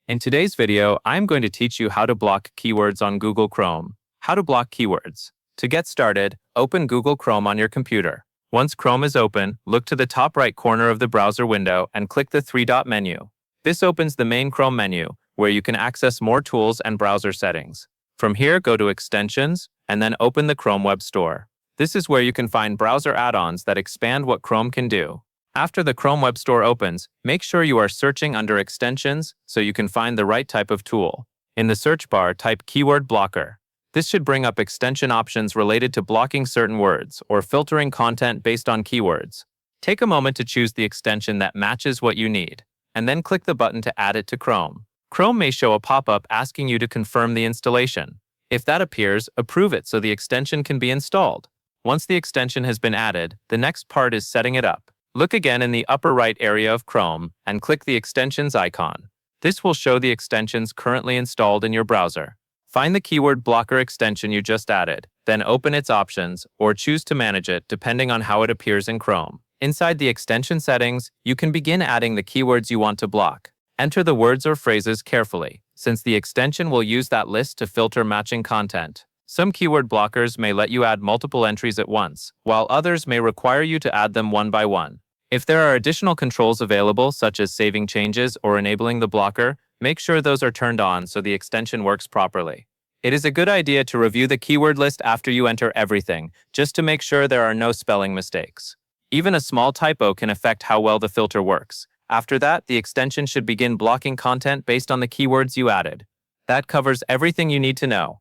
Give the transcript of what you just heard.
In today's video, I'm going to teach you how to block keywords on Google Chrome. How to block keywords. To get started, open Google Chrome on your computer. Once Chrome is open, look to the top right corner of the browser window and click the three-dot menu. This opens the main Chrome menu, where you can access more tools and browser settings. From here, go to Extensions, and then open the Chrome Web Store. This is where you can find browser add-ons that expand what Chrome can do. After the Chrome Web Store opens, make sure you are searching under Extensions so you can find the right type of tool. In the search bar, type Keyword Blocker. This should bring up extension options related to blocking certain words or filtering content based on keywords. Take a moment to choose the extension that matches what you need, and then click the button to add it to Chrome. Chrome may show a pop-up asking you to confirm the installation. If that appears, approve it so the extension can be installed. Once the extension has been added, the next part is setting it up. Look again in the upper right area of Chrome and click the extensions icon. This will show the extensions currently installed in your browser. Find the keyword blocker extension you just added, then open its options or choose to manage it depending on how it appears in Chrome. Inside the extension settings, you can begin adding the keywords you want to block. Enter the words or phrases carefully, since the extension will use that list to filter matching content. Some keyword blockers may let you add multiple entries at once, while others may require you to add them one by one. If there are additional controls available, such as saving changes or enabling the blocker, make sure those are turned on so the extension works properly. It is a good idea to review the keyword list after you enter everything, just to make sure there are no spelling mistakes. Even a small typo can affect how well the filter works. After that, the extension should begin blocking content based on the keywords you added. That covers everything you need to know.